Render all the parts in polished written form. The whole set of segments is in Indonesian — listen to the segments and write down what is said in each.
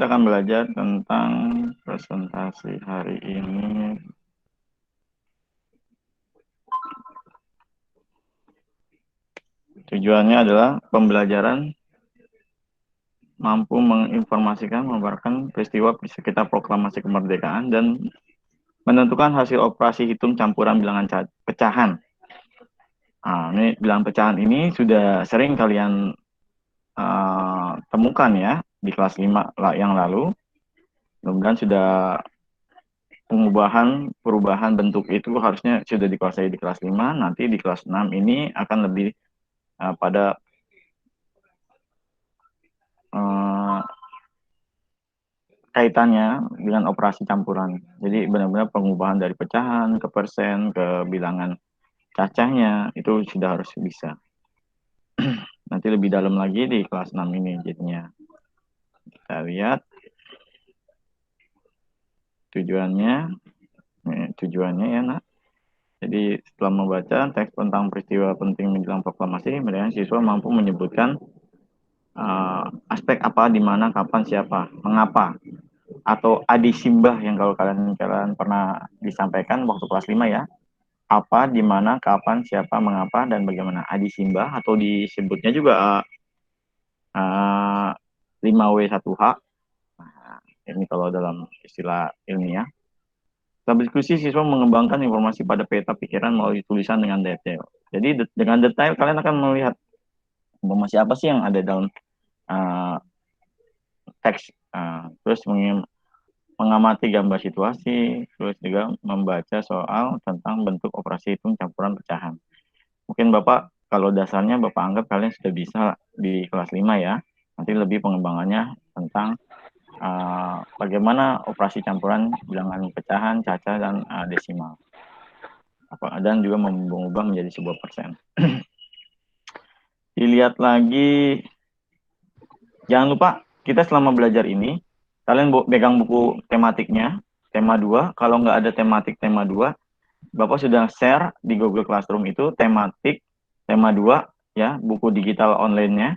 Kita akan belajar tentang presentasi hari ini. Tujuannya adalah pembelajaran mampu menginformasikan, memaparkan peristiwa sekitar proklamasi kemerdekaan dan menentukan hasil operasi hitung campuran bilangan pecahan. Nah, ini bilangan pecahan ini sudah sering kalian temukan ya di kelas 5 yang lalu. Mudah-mudahan sudah perubahan bentuk itu harusnya sudah dikuasai di kelas 5. Nanti di kelas 6 ini akan lebih pada kaitannya dengan operasi campuran. Jadi benar-benar pengubahan dari pecahan ke persen ke bilangan cacahnya itu sudah harus bisa. Nanti lebih dalam lagi di kelas 6 ini jadinya. Kita lihat tujuannya ya nak. Jadi setelah membaca teks tentang peristiwa penting menjelang proklamasi, mereka siswa mampu menyebutkan aspek apa, di mana, kapan, siapa, mengapa, atau adi simbah yang kalau kalian pernah disampaikan waktu kelas 5 ya. Apa, di mana, kapan, siapa, mengapa, dan bagaimana. Adi simbah atau disebutnya juga 5W1H. Nah, ini kalau dalam istilah ilmiah. Setelah diskusi, siswa mengembangkan informasi pada peta pikiran melalui tulisan dengan detail. Jadi dengan detail kalian akan melihat informasi apa sih yang ada dalam teks. Terus mengamati gambar situasi, terus juga membaca soal tentang bentuk operasi hitung campuran pecahan. Mungkin Bapak, kalau dasarnya Bapak anggap kalian sudah bisa di kelas 5 ya. Nanti lebih pengembangannya tentang bagaimana operasi campuran bilangan pecahan, cacah, dan desimal. Dan juga mengubah menjadi sebuah persen. Dilihat lagi, jangan lupa kita selama belajar ini, kalian pegang buku tematiknya, tema 2. Kalau nggak ada tematik tema 2, Bapak sudah share di Google Classroom itu tematik tema 2 ya, buku digital online-nya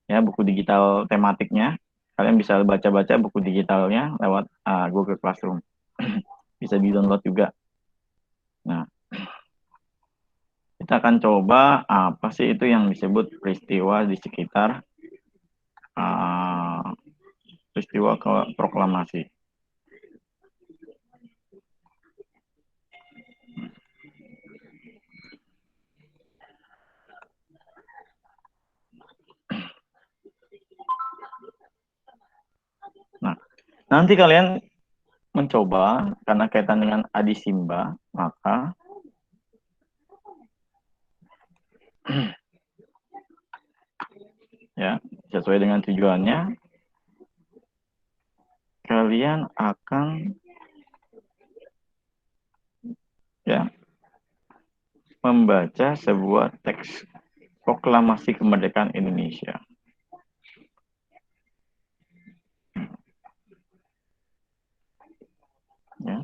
ya, buku digital tematiknya. Kalian bisa baca-baca buku digitalnya lewat Google Classroom. Bisa di-download juga. Nah, kita akan coba apa sih itu yang disebut peristiwa di sekitar peristiwa proklamasi. Nah, nanti kalian mencoba, karena kaitan dengan adi simba, maka ya sesuai dengan tujuannya, kalian akan ya membaca sebuah teks proklamasi kemerdekaan Indonesia. Ya.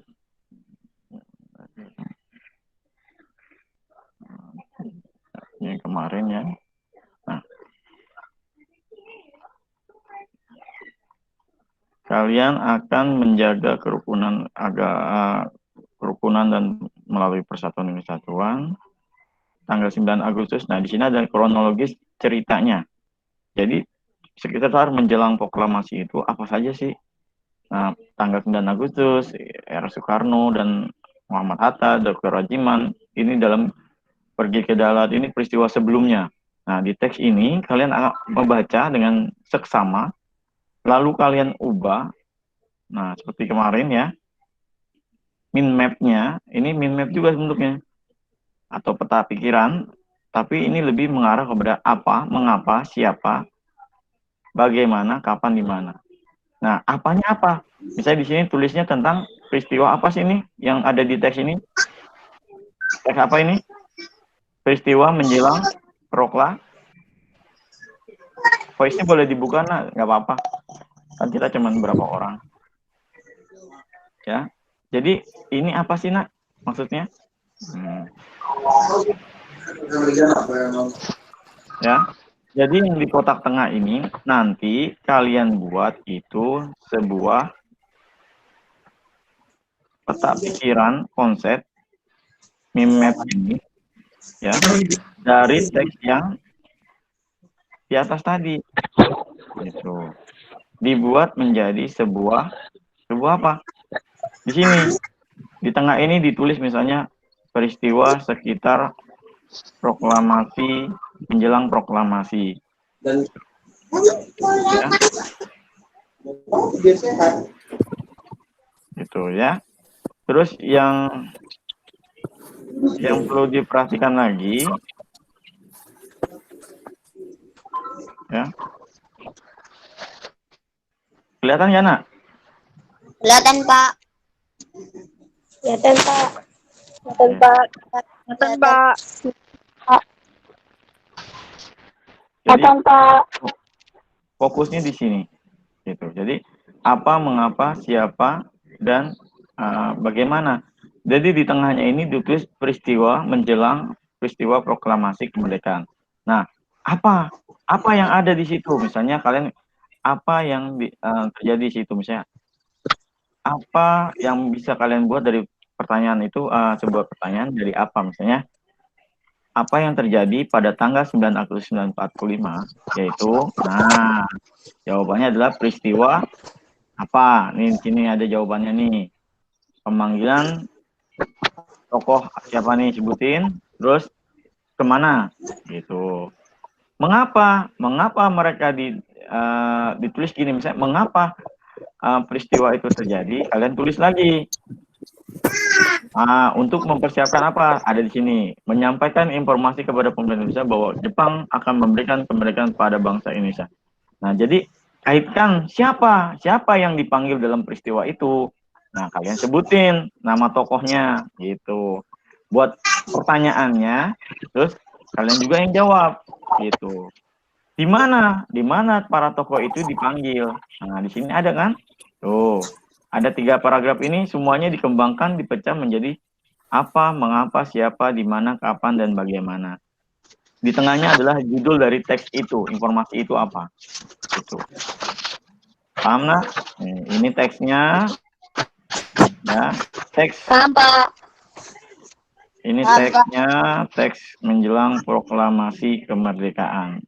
Ini kemarin ya. Nah, kalian akan menjaga kerukunan dan melalui persatuan dan kesatuan tanggal 9 Agustus. Nah, di sini ada kronologis ceritanya. Jadi sekitar menjelang proklamasi itu apa saja sih? Nah, tanggal 9 Agustus, era Soekarno dan Muhammad Hatta, Dr. Rajiman, ini dalam pergi ke Dalat, ini peristiwa sebelumnya. Nah, di teks ini kalian membaca dengan seksama, lalu kalian ubah. Nah, seperti kemarin ya, min map-nya, ini min map juga bentuknya, atau peta pikiran, tapi ini lebih mengarah kepada apa, mengapa, siapa, bagaimana, kapan, di mana. Nah, apanya apa? Misalnya di sini tulisnya tentang peristiwa apa sih ini yang ada di teks ini? Teks apa ini? Peristiwa menjelang proklamasi. Voice-nya boleh dibuka, nah, nggak apa-apa. Kan kita cuma berapa orang. Ya. Jadi ini apa sih, nak? Maksudnya? Ya. Jadi yang di kotak tengah ini nanti kalian buat itu sebuah peta pikiran konsep map ini ya dari teks yang di atas tadi gitu. Dibuat menjadi sebuah apa? Di sini di tengah ini ditulis misalnya peristiwa sekitar proklamasi menjelang proklamasi. Ya. Gitu ya. Terus yang perlu diperhatikan lagi ya. Kelihatan ya, Nak? Kelihatan, Pak. Kelihatan, Pak. Kelihatan, Pak. Kelihatan, Pak. Kelihatan, Pak. Fokusnya di sini. Gitu. Jadi apa, mengapa, siapa, dan bagaimana. Jadi di tengahnya ini ditulis peristiwa menjelang peristiwa proklamasi kemerdekaan. Nah, apa yang ada di situ? Misalnya kalian apa yang terjadi di situ? Misalnya apa yang bisa kalian buat dari pertanyaan itu, sebuah pertanyaan dari apa? Misalnya apa yang terjadi pada tanggal 9 Agustus 1945, yaitu, nah, jawabannya adalah peristiwa apa? Nih, di sini ada jawabannya nih. Pemanggilan tokoh siapa nih, sebutin, terus kemana? Gitu. Mengapa mereka ditulis gini, misalnya, mengapa peristiwa itu terjadi? Kalian tulis lagi. Untuk mempersiapkan apa? Ada di sini. Menyampaikan informasi kepada pemerintah Indonesia bahwa Jepang akan memberikan kemerdekaan pada bangsa Indonesia. Nah, jadi kaitkan siapa yang dipanggil dalam peristiwa itu. Nah, kalian sebutin nama tokohnya gitu. Buat pertanyaannya, terus kalian juga yang jawab gitu. Di mana para tokoh itu dipanggil? Nah, di sini ada kan? Tuh, ada 3 paragraf ini semuanya dikembangkan, dipecah menjadi apa, mengapa, siapa, di mana, kapan, dan bagaimana. Di tengahnya adalah judul dari teks itu, informasi itu apa. Gitu. Paham, Nak? Ini teksnya. Ya, teks. Paham, Pak. Ini teksnya, teks menjelang proklamasi kemerdekaan.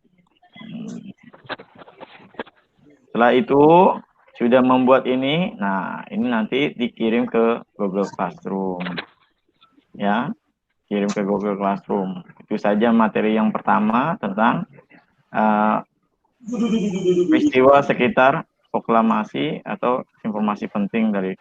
Setelah itu sudah membuat ini, nah ini nanti dikirim ke Google Classroom. Ya, kirim ke Google Classroom. Itu saja materi yang pertama tentang peristiwa sekitar proklamasi atau informasi penting dari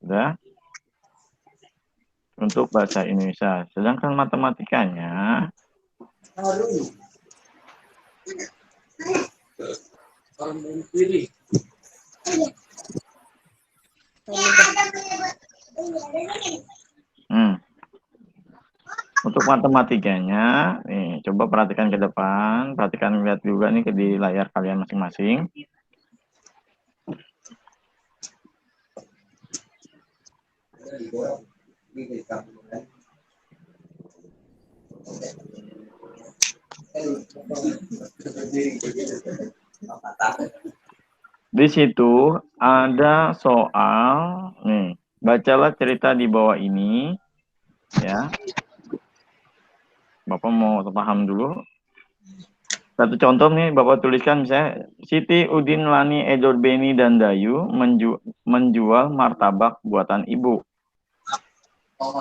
sudah untuk bahasa Indonesia. Sedangkan matematikanya untuk matematikanya, nih coba perhatikan ke depan, perhatikan, lihat juga nih di layar kalian masing-masing. Di situ ada soal, nih, bacalah cerita di bawah ini, ya. Bapak mau paham dulu. Satu contoh nih, Bapak tuliskan misalnya, Siti, Udin, Lani, Edor, Beni, dan Dayu menjual martabak buatan ibu.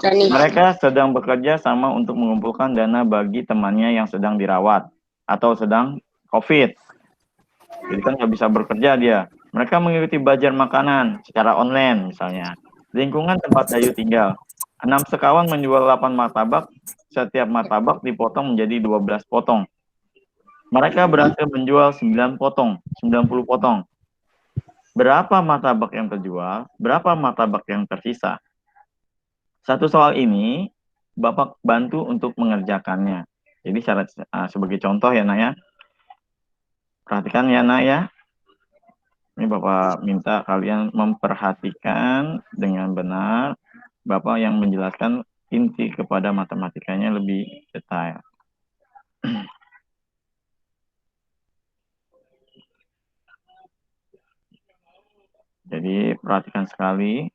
Mereka sedang bekerja sama untuk mengumpulkan dana bagi temannya yang sedang dirawat atau sedang COVID. Jadi kan nggak bisa bekerja dia. Mereka mengikuti bazar makanan secara online misalnya. Lingkungan tempat Dayu tinggal. 6 sekawan menjual 8 martabak. Setiap martabak dipotong menjadi 12 potong. Mereka berhasil menjual 9 potong, 90 potong. Berapa martabak yang terjual? Berapa martabak yang tersisa? Satu soal ini Bapak bantu untuk mengerjakannya. Jadi sebagai contoh ya, Nak ya. Perhatikan ya, Nak ya. Ini Bapak minta kalian memperhatikan dengan benar. Bapak yang menjelaskan inti kepada matematikanya lebih detail. Jadi perhatikan sekali.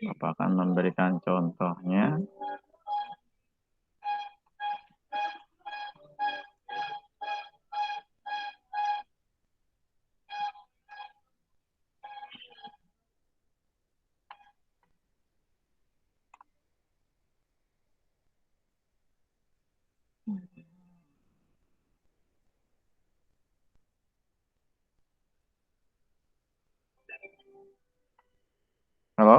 Bapak akan memberikan contohnya. Halo?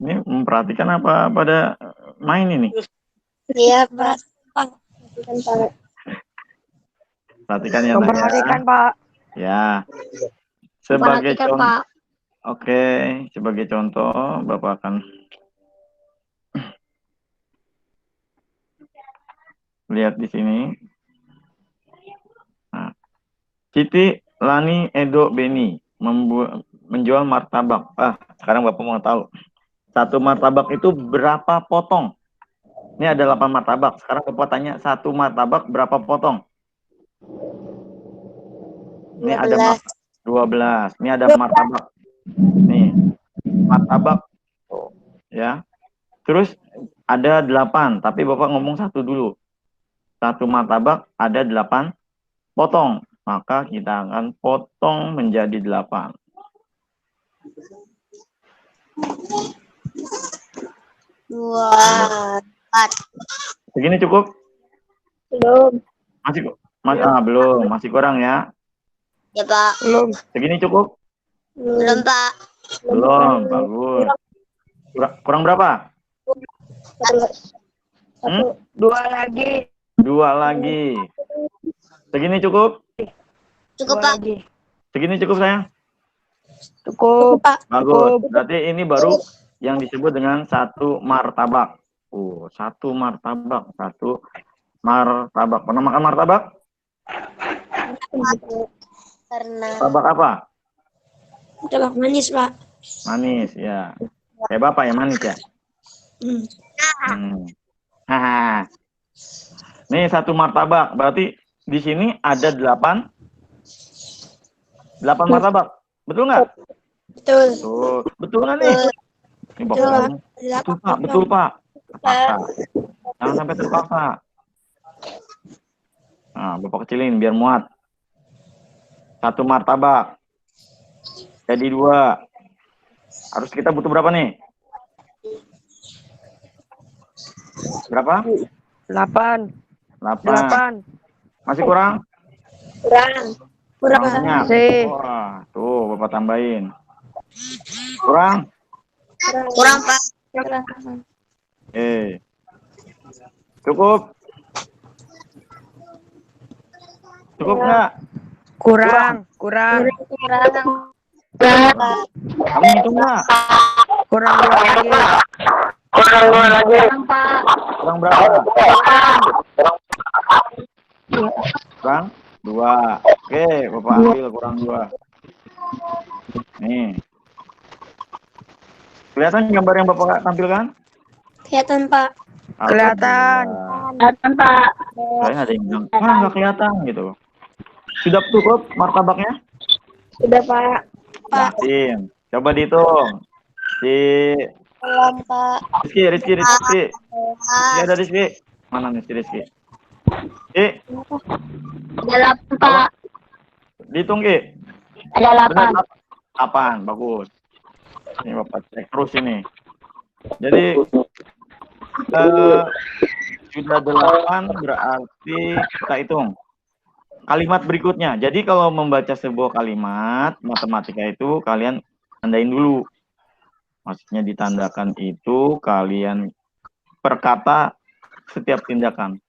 Ini memperhatikan apa pada main ini? Iya, Pak. Perhatikan, Pak. Perhatikan ya, Nak, Memperhatikan, ya. Pak. Ya. Sebagai Perhatikan, contoh. Pak. Oke, sebagai contoh Bapak akan lihat di sini. Nah, Siti, Lani, Edo, Beni menjual martabak. Sekarang Bapak mau tahu. Satu martabak itu berapa potong? Ini ada 8 martabak. Sekarang Bapak tanya, satu martabak berapa potong? Ini ada 12. Ini ada martabak. Nih, martabak. Ya. Terus ada 8, tapi Bapak ngomong satu dulu. Satu martabak ada 8 potong. Maka kita akan potong menjadi 8. Dua, empat. Segini cukup? Belum. Belum. Masih kurang ya? Ya, Pak. Belum. Segini cukup? Belum, Pak. Belum. Bagus. Kurang berapa? Satu. Dua lagi. 2 lagi. Segini cukup? Cukup, Dua Pak. lagi. Segini cukup, sayang? Cukup. Pak. Bagus. Berarti ini baru yang disebut dengan satu martabak. Satu martabak. Satu martabak. Pernah makan martabak? Karena Martabak apa? martabak manis, Pak. Manis, ya. Kayak Bapak ya, manis ya? Haha. Nih satu martabak. Berarti di sini ada 8 martabak. Betul nggak? Betul. Betul nggak nih? Ini Bapak Betul. ngomong, betul Pak. Terpaksa. Jangan sampai terpaksa. Nah, Bapak kecilin biar muat. Satu martabak. Jadi 2. Harus kita butuh berapa nih? Berapa? 8. 8. Masih kurang? Kurang. Banyak. Masih. Wah, tuh Bapak tambahin. Kurang? Kurang, Pak. Cukup? Cukup nggak? Kurang. Kurang. Kamu hitung nggak? Kurang 2 lagi. Kurang, Pak. Kurang berapa? Kurang 2. Oke, Bapak ambil kurang 2. Nih. Kelihatan gambar yang Bapak tampilkan? Kelihatan, Pak. Kelihatan. Kelihatan, Pak. Saya ada yang bilang, nggak kelihatan gitu. Sudah cukup martabaknya? Sudah, Pak. Yakin. Coba dihitung. Belum, Pak. Rizky. Ini ada Rizky. Mana nih si Rizky? Ada 8, Pak. Dihitung, Ki. Ada 8. Benar, 8. Bagus. Ini Bapak cek terus ini. Jadi sudah 8 berarti kita hitung kalimat berikutnya. Jadi kalau membaca sebuah kalimat matematika itu kalian tandain dulu. Maksudnya ditandakan itu kalian perkata setiap tindakan.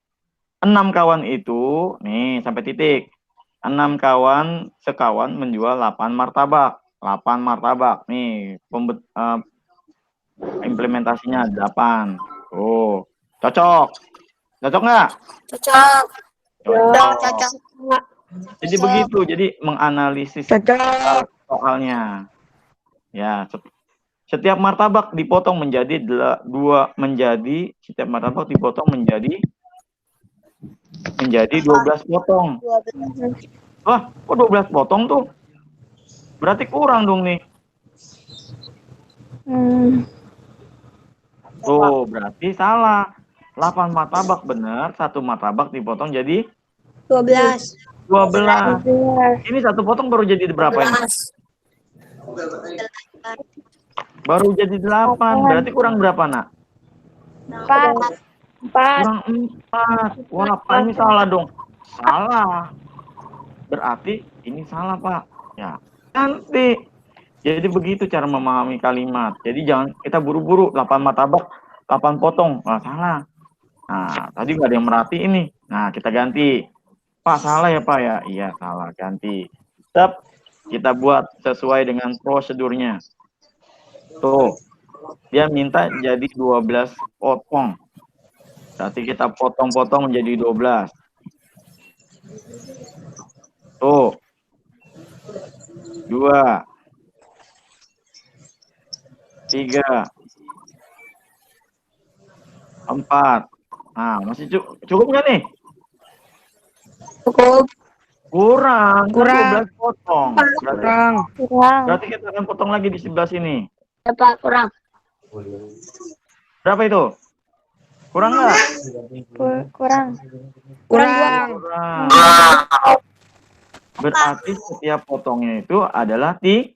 6 kawan itu, nih sampai titik. 6 kawan sekawan menjual 8 martabak. 8 martabak. Nih, Implementasinya 8. Oh, cocok. Cocok nggak? Cocok. Cocok. Jadi begitu. Jadi menganalisis Cocok. soalnya. Ya, setiap martabak dipotong menjadi setiap martabak dipotong menjadi 12 potong. Wah, kok 12 potong tuh? Berarti kurang dong nih. Tuh, berarti salah. 8 martabak benar, 1 martabak dipotong jadi 12. 12. Ini 1 potong baru jadi berapa ini? Baru jadi 8. Berarti kurang berapa, Nak? 4. Kurang 4. Wah, Pak, ini salah dong. Salah. Berarti ini salah, Pak. Ya, nanti. Jadi begitu cara memahami kalimat. Jadi jangan kita buru-buru 8 martabak, 8 potong. Wah, salah. Nah, tadi nggak ada yang merhatiin nih. Nah, kita ganti. Pak, salah ya, Pak ya? Iya, salah. Ganti. Tetap kita buat sesuai dengan prosedurnya. Tuh, dia minta jadi 12 potong. Berarti kita potong-potong menjadi 12. Tuh. 2. 3. 4. Nah, masih cukup nggak nih? Cukup. Kurang. Kurang. 12 potong. Kurang. Berarti kita akan potong lagi di sebelah sini. Ya, Pak, kurang. Berapa itu? Kurang nggak? Kurang. Kurang. Kurang. Berarti setiap potongnya itu adalah 3.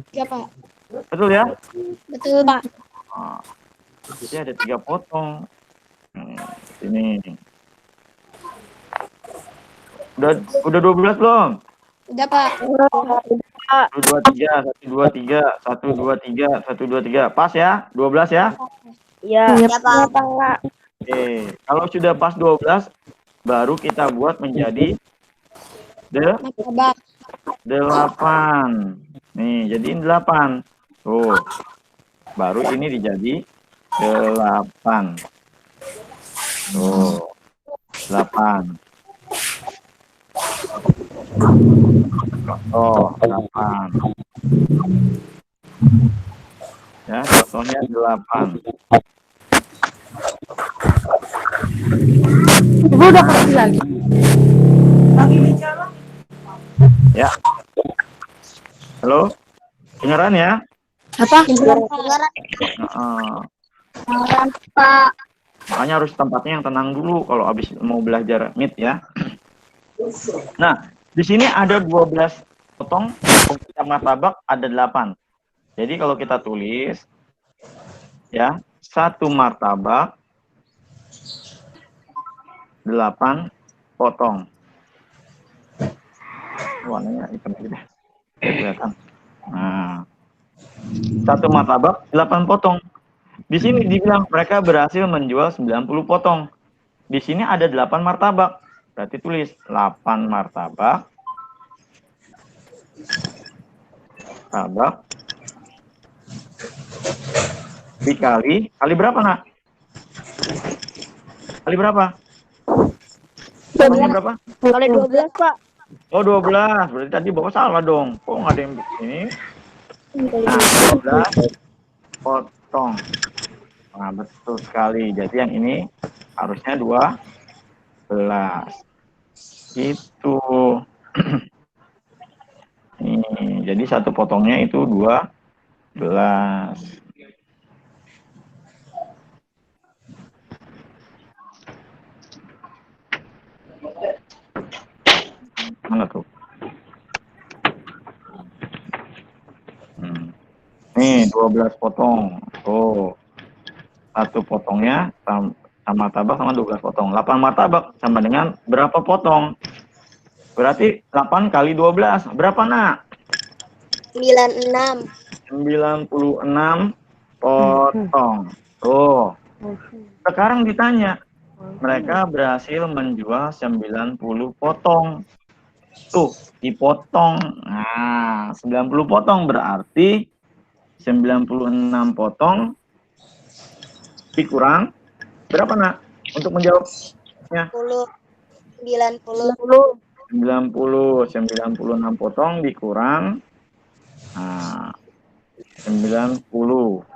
Ya, Pak. Betul ya? Betul, Pak. Nah, jadi ada 3 potong. Ini. Udah 12 belum? Udah, Pak. 1, 2, 3, 1, 2, 3, 1, 2, 3, 1, 2, 3. Pas ya? 12 ya? Iya, Pak. Oke. Kalau sudah pas 12, baru kita buat menjadi Martabak. 8. Nih, jadiin 8. Tuh. Baru ini dijadi 8. Tuh. 8. Oh, 8. Ya, contohnya 8. Ibu udah kasih lagi. Ya. Halo? Dengeran ya? Apa? Dengeran, Pak. Makanya harus tempatnya yang tenang dulu kalau habis mau belajar Meet ya. Nah, di sini ada 12 potong, untuk martabak ada 8. Jadi kalau kita tulis ya, 1 martabak 8 potong. Warnanya hitam aja deh. Kelihatan. Nah, 1 martabak 8 potong. Di sini dibilang mereka berhasil menjual 90 potong. Di sini ada 8 martabak. Berarti tulis 8 martabak dikali berapa, Nak? Kali berapa? Kali berapa? Kali 12, Pak. Oh, 12. Berarti tadi Bapak salah dong. Kok nggak ada yang ini? Nah, 12 potong. Nah, betul sekali. Jadi yang ini harusnya 12. Itu. Nih, jadi 1 potongnya itu 12. Mana tuh? Nih, 12 potong. Tuh. 1 potongnya sama martabak sama 12 potong. 8 martabak sama dengan berapa potong? Berarti 8 kali 12. Berapa, Nak? 96. 96 potong. Tuh. Sekarang ditanya. Mereka berhasil menjual 90 potong. Tuh, dipotong. Nah, 90 potong berarti 96 potong dikurang berapa, Nak? Untuk menjawabnya. 96 potong dikurang 90.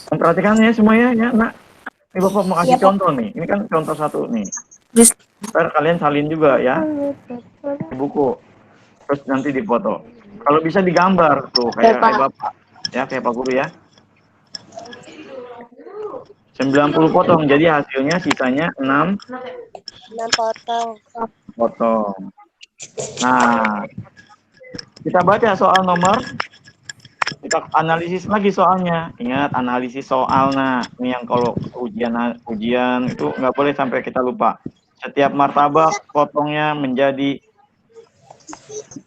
Perhatikan ya semuanya ya, Nak. Ini Bapak mau kasih contoh nih. Ini kan contoh satu nih. Ntar kalian salin juga ya di buku. Terus nanti dipoto. Kalau bisa digambar tuh kayak Bapak. Ya, kayak Pak Guru ya. 90 potong. Jadi hasilnya sisanya 6 potong. Nah, kita baca soal nomor. Kita analisis lagi soalnya. Ingat analisis soal. Nah, ini yang kalau ujian itu nggak boleh sampai kita lupa. Setiap martabak potongnya menjadi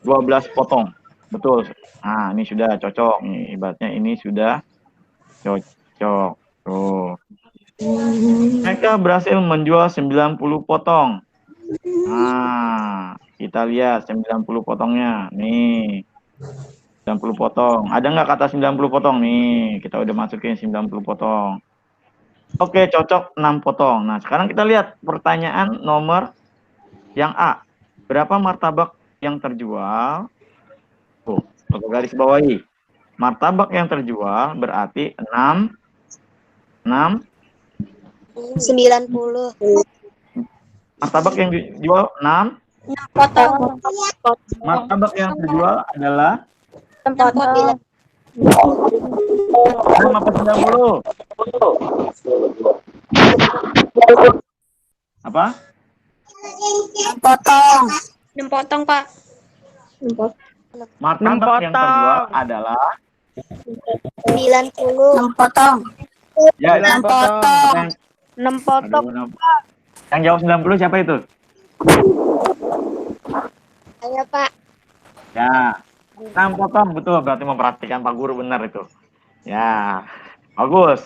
12 potong. Betul. Nah, ini sudah cocok nih. Ibaratnya ini sudah cocok. Tuh. Mereka berhasil menjual 90 potong. Nah, kita lihat 90 potongnya. Nih. 90 potong. Ada nggak kata 90 potong? Nih, kita udah masukin 90 potong. Oke, cocok 6 potong. Nah, sekarang kita lihat pertanyaan nomor yang A. Berapa martabak yang terjual? Tuh, garis bawahi. Martabak yang terjual berarti 90. Martabak yang dijual 6 potong. Martabak yang terjual adalah 6 potong. 6 apa 90? Apa? 6 potong. 6 potong, Pak. Martabak yang terjual adalah 90. 6 potong. ya, 6 potong. 6 potong. Yang jawab 90 siapa itu? Saya, Pak. Ya. 6 potong, betul. Berarti memperhatikan Pak Guru benar itu. Ya. Bagus.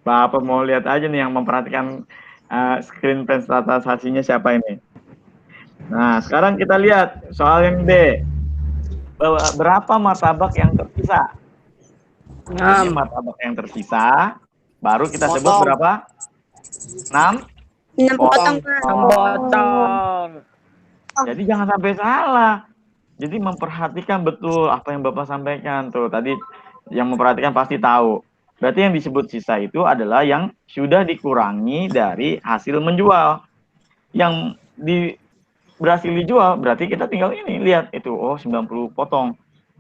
Bapak mau lihat aja nih yang memperhatikan screen presentasinya siapa ini. Nah, sekarang kita lihat soal yang B. Berapa martabak yang tersisa? Ini martabak yang tersisa. Baru kita sebut berapa? 6 potong, Pak. 6 potong. Jadi jangan sampai salah. Jadi memperhatikan betul apa yang Bapak sampaikan tuh. Tadi yang memperhatikan pasti tahu. Berarti yang disebut sisa itu adalah yang sudah dikurangi dari hasil menjual. Yang berhasil dijual berarti kita tinggal ini lihat itu 90 potong.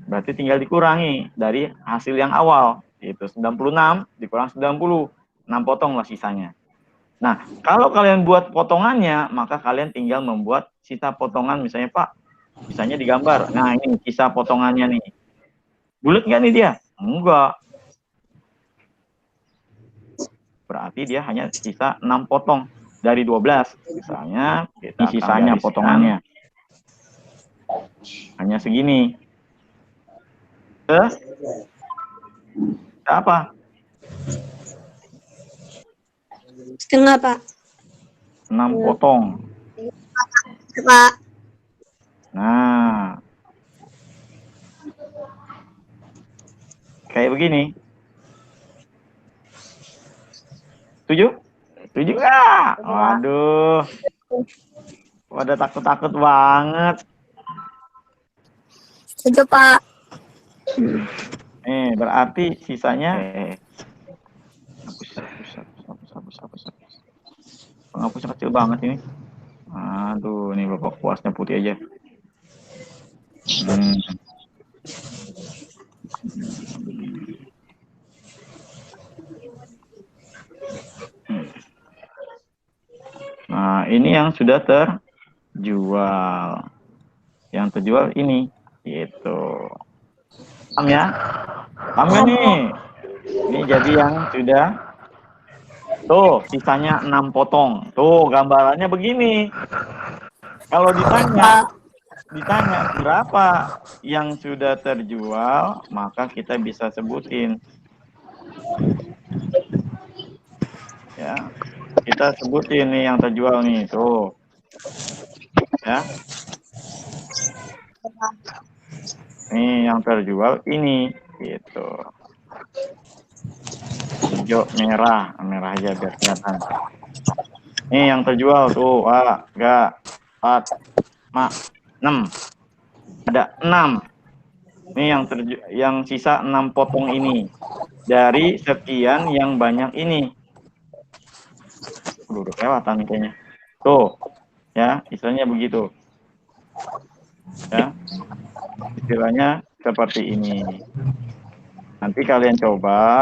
Berarti tinggal dikurangi dari hasil yang awal. Itu 96 dikurang 90. 6 potong lah sisanya. Nah, kalau kalian buat potongannya, maka kalian tinggal membuat sisa potongan misalnya Pak. Misalnya digambar. Nah, ini sisa potongannya nih. Bulat nggak nih dia? Enggak. Berarti dia hanya sisa 6 potong dari 12. Misalnya, ini sisanya potongannya. Hanya segini. Apa? Setengah, Pak. 6 potong. Pak. Nah, kayak begini. Setuju? Setuju nggak? Waduh, pada takut-takut banget. Setuju, Pak. Nih, berarti sisanya hapus. Penghapusnya kecil banget ini. Aduh, ini Bapak puasnya putih aja. Nah, ini yang sudah terjual. Yang terjual ini, gitu. Paham ya? Paham nggak nih? Ini jadi yang sudah. Tuh, sisanya 6 potong. Tuh, gambarannya begini. Kalau ditanya berapa yang sudah terjual, maka kita bisa sebutin. Ya, kita sebutin nih yang terjual nih, tuh. Ya. Nih yang terjual ini, gitu. Hijau, merah, merah aja biar kelihatan. Nih yang terjual tuh, 3, 4, 5, 6. Ada 6. Nih yang sisa 6 potong ini. Dari sekian yang banyak ini. Udah kelewatan kayaknya. Tuh, ya, istilahnya begitu. Ya, istilahnya seperti ini. Nanti kalian coba.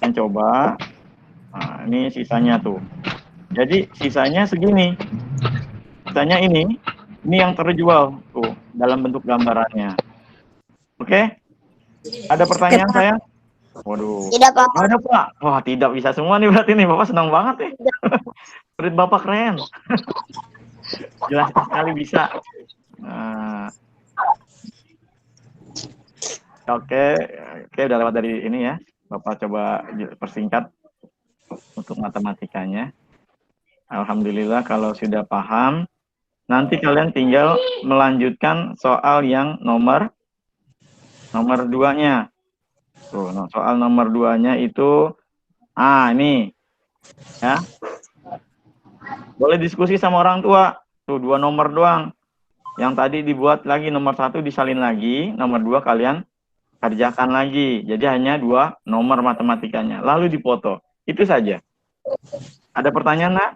Nah, ini sisanya tuh. Jadi sisanya segini. Sisanya ini yang terjual tuh dalam bentuk gambarannya. Oke? Ada pertanyaan saya? Waduh. Tidak, Pak. Ada, Pak. Wah, tidak bisa semua nih berarti nih. Bapak senang banget nih. Murid Bapak keren. Jelas sekali bisa. Nah, oke, udah lewat dari ini ya. Bapak coba persingkat untuk matematikanya. Alhamdulillah kalau sudah paham, nanti kalian tinggal melanjutkan soal yang nomor 2-nya. Tuh, soal nomor 2-nya itu ini ya. Boleh diskusi sama orang tua. Tuh 2 nomor doang. Yang tadi dibuat lagi nomor 1 disalin lagi, nomor 2 kalian kerjakan lagi. Jadi hanya 2 nomor matematikanya. Lalu dipoto. Itu saja. Ada pertanyaan, Nak?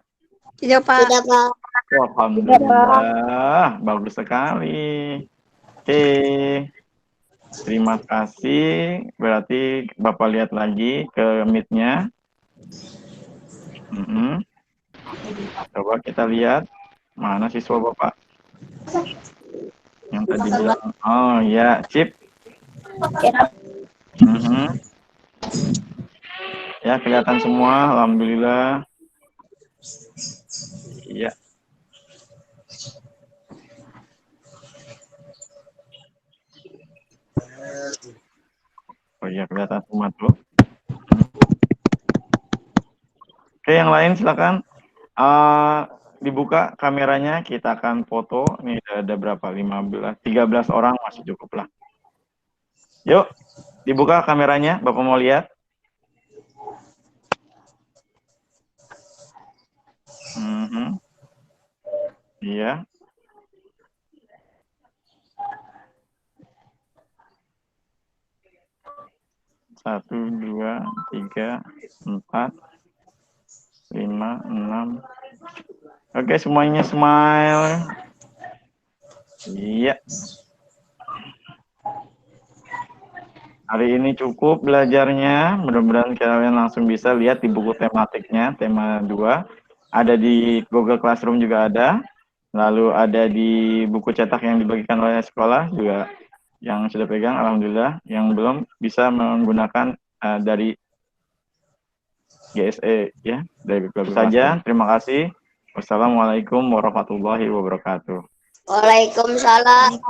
Tidak, Pak. Tidak, Pak. Alhamdulillah, bagus sekali. Oke, terima kasih. Berarti Bapak lihat lagi ke Meet-nya. Coba kita lihat mana siswa Bapak yang tadi bilang. Oh ya, sip. Ya, kelihatan semua. Alhamdulillah. Iya. Oh iya, kelihatan semua tuh. Oke, yang lain silakan. Dibuka kameranya, kita akan foto. Ini ada berapa? 13 orang masih cukup lah. Yuk, dibuka kameranya. Bapak mau lihat? Iya. Satu, 2, 3, 4, 5, 6. Oke, semuanya smile. Iya. Hari ini cukup belajarnya. Mudah-mudahan kalian langsung bisa lihat di buku tematiknya, tema 2. Ada di Google Classroom juga ada. Lalu ada di buku cetak yang dibagikan oleh sekolah juga yang sudah pegang, alhamdulillah. Yang belum bisa menggunakan dari GSE ya, dari Google saja. Terima kasih. Wassalamualaikum warahmatullahi wabarakatuh. Waalaikumsalam.